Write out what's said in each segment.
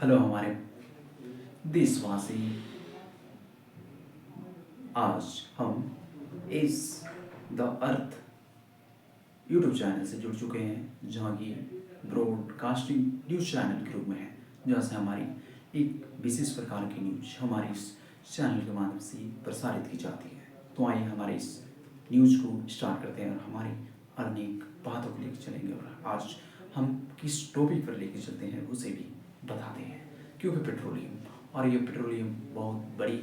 Hello हमारे देशवासी। आज हम इस द अर्थ यूट्यूब चैनल से जुड़ चुके हैं, जहाँ की ब्रॉडकास्टिंग न्यूज़ चैनल के रूप में है, जहाँ से हमारी एक विशेष प्रकार की न्यूज़ हमारे इस चैनल के माध्यम से प्रसारित की जाती है। तो आइए हमारे इस न्यूज़ को स्टार्ट करते हैं और हमारी अनेक बातों को लेकर चलेंगे। और आज हम किस टॉपिक पर लेकर चलते हैं उसे भी बताते हैं, क्योंकि पेट्रोलियम, और ये पेट्रोलियम बहुत बड़ी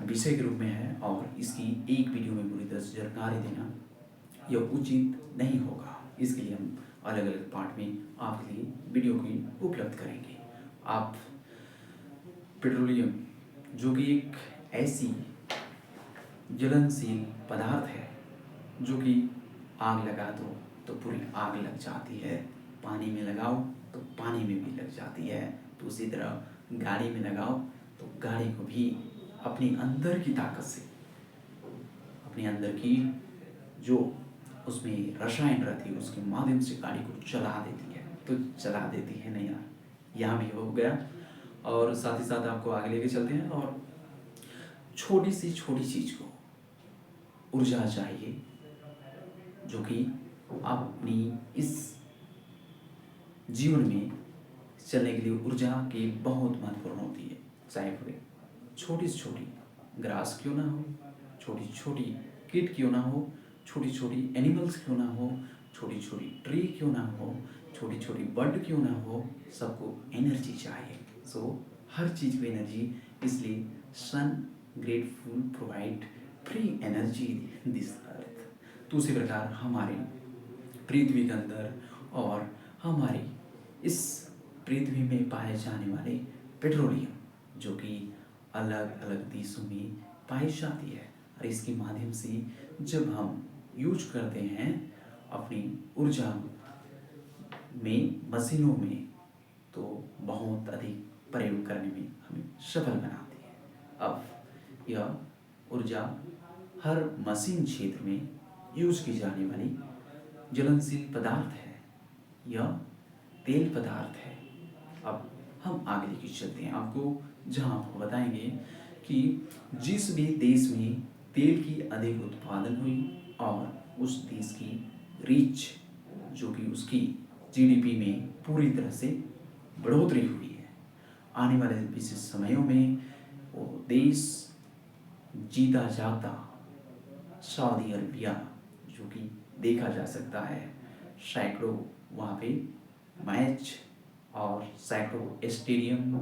विषय के रूप में है और इसकी एक वीडियो में पूरी तरह से जानकारी देना यह उचित नहीं होगा। इसके लिए हम अलग अलग पार्ट में आपके लिए वीडियो की उपलब्ध करेंगे। आप पेट्रोलियम, जो कि एक ऐसी जलनशील पदार्थ है जो कि आग लगा दो तो पूरी आग लग जाती है, पानी में लगाओ तो पानी में भी लग जाती है, तो उसी तरह गाड़ी में लगाओ तो गाड़ी को भी अपने अंदर की ताकत से, अपने अंदर की जो उसमें रसायन रहती है उसके माध्यम से गाड़ी को चला देती है। तो चला देती है नहीं यार, यहाँ भी हो गया। और साथ ही साथ आपको आगे लेके चलते हैं। और छोटी सी छोटी चीज़ को ऊर्जा चाहिए, जो कि अपनी इस जीवन में चलने के लिए ऊर्जा की बहुत महत्वपूर्ण होती है। चाहे वे छोटी से छोटी ग्रास क्यों ना हो, छोटी छोटी कीट क्यों ना हो, छोटी छोटी एनिमल्स क्यों ना हो, छोटी छोटी ट्री क्यों ना हो, छोटी छोटी बर्ड क्यों ना हो, सबको एनर्जी चाहिए। सो हर चीज़ को एनर्जी, इसलिए sun grateful provide free energy this earth. तो उसी प्रकार हमारी पृथ्वी के अंदर और हमारी इस पृथ्वी में पाए जाने वाले पेट्रोलियम, जो कि अलग अलग देशों में पाई जाती है, और इसके माध्यम से जब हम यूज करते हैं अपनी ऊर्जा में, मशीनों में, तो बहुत अधिक प्रयोग करने में हमें सफल बनाती है। अब यह ऊर्जा हर मशीन क्षेत्र में यूज की जाने वाली ज्वलनशील पदार्थ है, यह तेल पदार्थ है। अब हम आगे लेके चलते हैं आपको, जहाँ आपको बताएंगे कि जिस भी देश में तेल की अधिक उत्पादन हुई और उस देश की रीच, जो कि उसकी जीडीपी में पूरी तरह से बढ़ोतरी हुई है, आने वाले विशेष समयों में वो देश जीता जागता सऊदी अरबिया, जो कि देखा जा सकता है सैकड़ों वहाँ पे मैच और सैकड़ों स्टेडियम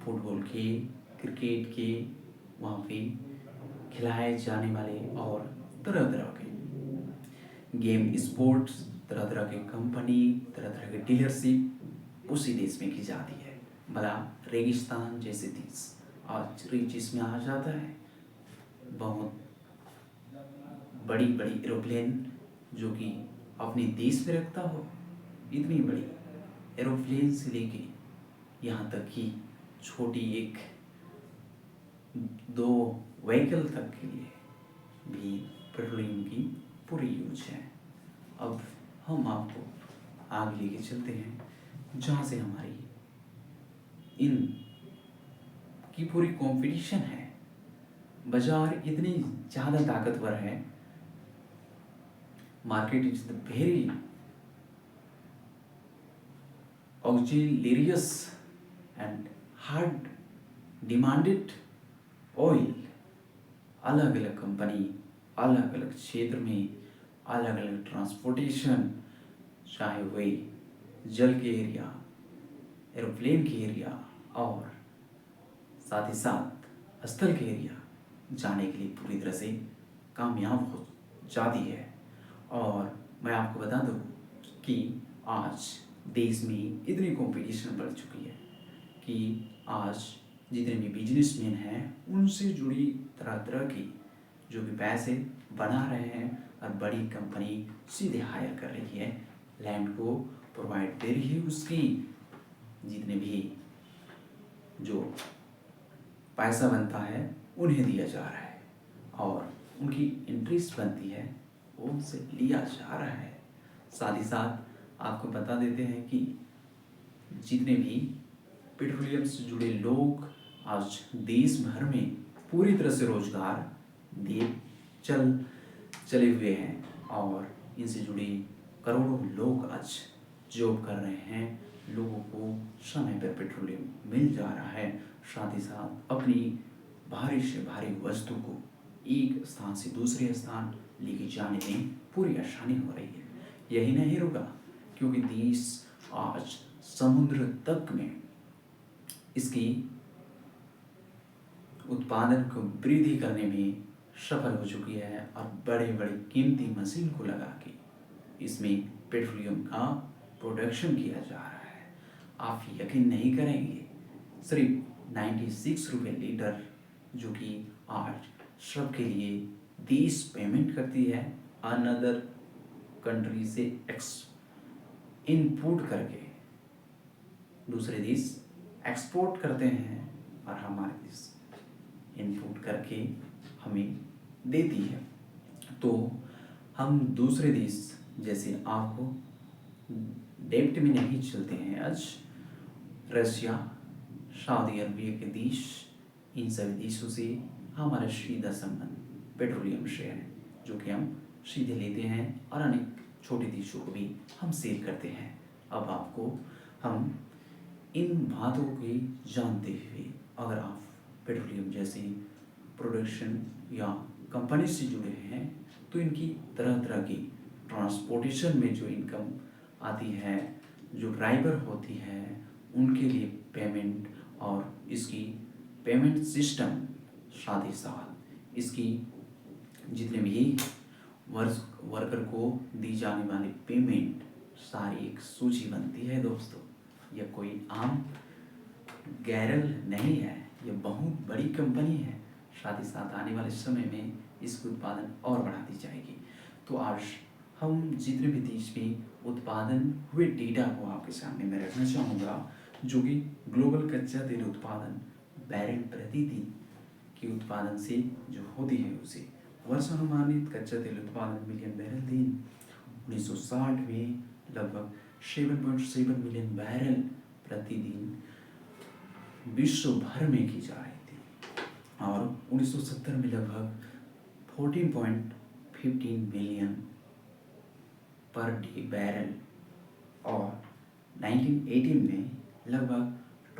फुटबॉल के, क्रिकेट के वहाँ पे खिलाए जाने वाले, और तरह तरह के गेम स्पोर्ट्स, तरह तरह के कंपनी, तरह तरह के डीलरशिप उसी देश में की जाती है। भला रेगिस्तान जैसे देश आज रीच इसमें आ जाता है, बहुत बड़ी बड़ी एरोप्लेन जो कि अपने देश में रखता हो, इतनी बड़ी एरोप्लेन से लेके यहाँ तक कि छोटी एक दो व्हीकल तक के लिए भी पेट्रोलियम की पूरी यूज है। अब हम आपको आगे लेके चलते हैं, जहाँ से हमारी इन की पूरी कंपटीशन है, बाजार इतनी ज़्यादा ताकतवर है, market is the very auxiliarious and hard demanded oil। अलग अलग कंपनी अलग अलग क्षेत्र में अलग अलग ट्रांसपोर्टेशन, चाहे वे जल के एरिया, एरोप्लेन के एरिया और साथ ही साथ स्थल के एरिया जाने के लिए पूरी तरह से कामयाब हो जाती है। और मैं आपको बता दूं कि आज देश में इतनी कंपटीशन बढ़ चुकी है कि आज जितने भी बिजनेसमैन हैं उनसे जुड़ी तरह तरह की जो भी पैसे बना रहे हैं, और बड़ी कंपनी सीधे हायर कर रही है, लैंड को प्रोवाइड दे रही है, उसकी जितने भी जो पैसा बनता है उन्हें दिया जा रहा है, और उनकी इंटरेस्ट बनती है वो उनसे लिया जा रहा है। साथ ही साथ आपको बता देते हैं कि जितने भी पेट्रोलियम से जुड़े लोग आज देश भर में पूरी तरह से रोजगार दिए चले हुए हैं और इनसे जुड़े करोड़ों लोग आज जॉब कर रहे हैं। लोगों को समय पर पेट्रोलियम मिल जा रहा है, साथ ही साथ अपनी भारी से भारी वस्तु को एक स्थान से दूसरे स्थान लेके जाने में पूरी आसानी हो रही है। यही नहीं रुका, क्योंकि देश आज समुद्र तक में इसकी उत्पादन को वृद्धि करने में सफल हो चुकी है और बड़े बड़े कीमती मशीन को लगा के इसमें पेट्रोलियम का प्रोडक्शन किया जा रहा है। आप यकीन नहीं करेंगे, सिर्फ 96 रुपये लीटर, जो कि आज सबके लिए देश पेमेंट करती है अनदर कंट्री से इनपुट करके दूसरे देश एक्सपोर्ट करते हैं और हमारे देश इनपुट करके हमें देती है। तो हम दूसरे देश जैसे आपको डेब्ट में नहीं चलते हैं। आज रशिया, सऊदी अरबिया के देश, इन सभी देशों से हमारा सीधा संबंध पेट्रोलियम से है, जो कि हम सीधे लेते हैं और अनेक छोटे देशों को भी हम सेल करते हैं। अब आपको हम इन बातों की जानते हुए, अगर आप पेट्रोलियम जैसी प्रोडक्शन या कंपनी से जुड़े हैं तो इनकी तरह तरह की ट्रांसपोर्टेशन में जो इनकम आती है, जो ड्राइवर होती है, उनके लिए पेमेंट और इसकी पेमेंट सिस्टम, साथ ही साथ इसकी जितने भी वर्कर को दी जाने वाली पेमेंट, सारी एक सूची बनती है। दोस्तों, यह कोई आम गैरल नहीं है, यह बहुत बड़ी कंपनी है। साथ ही साथ आने वाले समय में इसका उत्पादन और बढ़ा दी जाएगी। तो आज हम जितने भी देश में उत्पादन हुए डेटा को आपके सामने मैं रखना चाहूँगा, जो कि ग्लोबल कच्चा तेल उत्पादन बैरल प्रतिदिन के उत्पादन से जो होती है उसे वर्षानुमानित कच्चा तेल उत्पादन मिलियन बैरल दिन 1960 में लगभग 7.7 मिलियन बैरल प्रतिदिन विश्व भर में की जा रही थी और 1970 में लगभग 14.15 मिलियन पर डे बैरल और 1918 में लगभग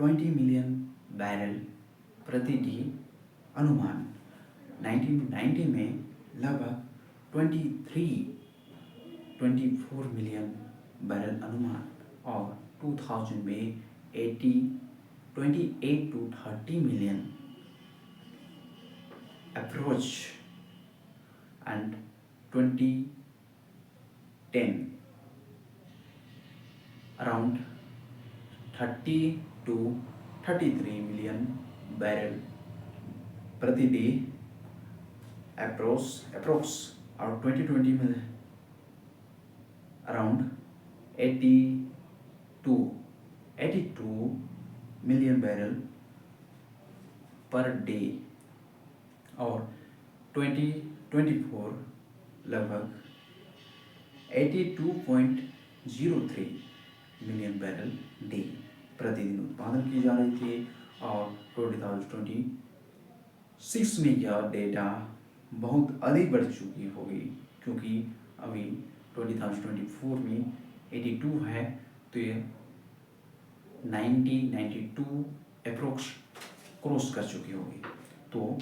20 मिलियन बैरल प्रति डे अनुमान, 1990 में लगभग 24 मिलियन बैरल अनुमान और 2000 में 28 to 30 million approach and 2010 around 30 to 33 million barrel प्रति डे अप्रोक्स और 2020 में around 82 million barrel per day और 2024 लगभग 82.03 मिलियन बैरल डे प्रतिदिन उत्पादन की जा रही थी और 2026 में यह डेटा बहुत अधिक बढ़ चुकी होगी, क्योंकि अभी 2024 में 82 है, तो ये 92 अप्रोक्स क्रॉस कर चुकी होगी। तो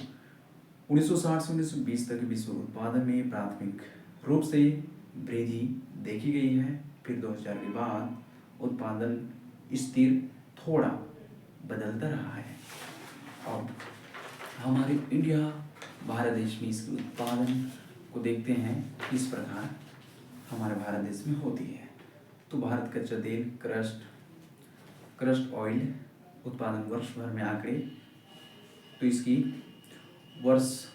1960 से 1920 तक विश्व उत्पादन में प्राथमिक रूप से वृद्धि देखी गई है। फिर 2000 के बाद उत्पादन स्थिर थोड़ा बदलता रहा है और हमारे इंडिया भारत देश में इसके उत्पादन को देखते हैं किस प्रकार हमारे भारत देश में होती है। तो भारत कच्चा तेल क्रस्ट ऑयल उत्पादन वर्ष भर में आंकड़े, तो इसकी वर्ष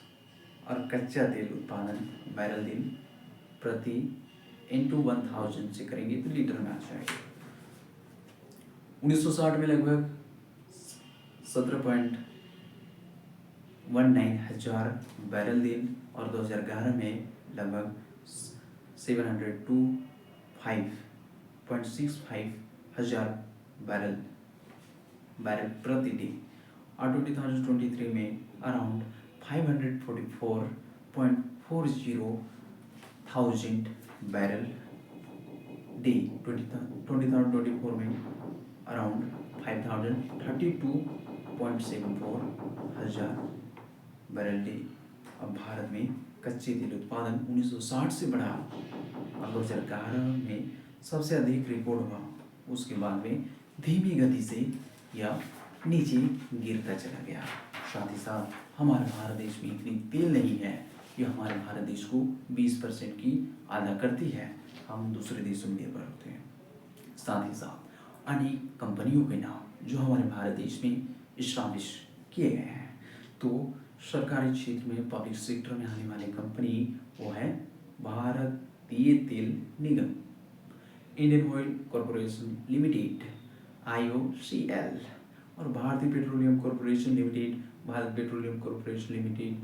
और कच्चा तेल उत्पादन बैरल दिन प्रति इंटू 1000 से करेंगे तो लीटर में आ जाएगा। 1960 में लगभग 17.19 हजार बैरल दिन और 2011 में लगभग 702.65 हजार बैरल बैरल प्रति डे और 2023 में अराउंड 544.40 थाउजेंड बैरल डे। 2024 में अराउंड 5032.74 हजार बैरल डे। अब भारत में कच्चे तेल उत्पादन 1960 से बढ़ा और 2011 में सबसे अधिक रिकॉर्ड हुआ। उसके बाद में धीमी गति से यह नीचे गिरता चला गया। साथ ही साथ हमारे भारत देश में इतनी तेल नहीं है कि हमारे भारत देश को 20% की अदा करती है। हम दूसरे देशों में निर्भर होते हैं। साथ ही साथ अनेक कंपनियों के नाम जो हमारे भारत देश में इस्टाब्लिश किए गए हैं। तो सरकारी क्षेत्र में पब्लिक सेक्टर में आने वाली कंपनी वो है भारतीय तेल निगम, Indian oil corporation limited IOCL और भारतीय petroleum corporation limited, Bharat petroleum corporation limited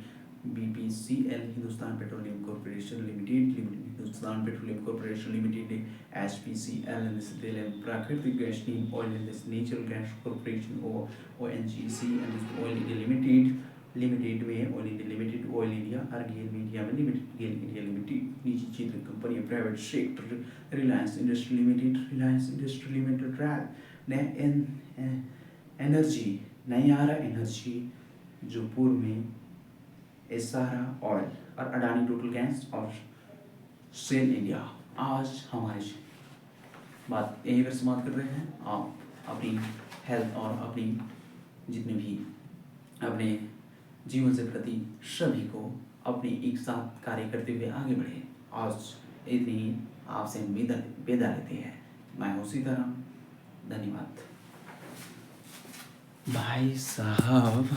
BPCL, Hindustan petroleum corporation limited, Hindustan petroleum corporation limited HPCL, तेल एंड प्राकृतिक gas oil and natural gas corporation ONGC and oil India limited में oil India limited, oil India और GAIL India में limited, GAIL India limited, निजी क्षेत्र company, private sector, Reliance industry limited, Nayara energy जो पूर्व में एसारा ऑयल और अडानी टोटल गैस और सेल इंडिया। आज हमारे बात यहीं पर समाप्त कर रहे हैं। आप अपनी हेल्थ और अपनी जितने भी अपने जीवन से प्रति सभी को अपने एक साथ कार्य करते हुए आगे बढ़े। आज इतनी ही आपसे विदा लेते हैं। मैं हूँ सीताराम, धन्यवाद भाई साहब।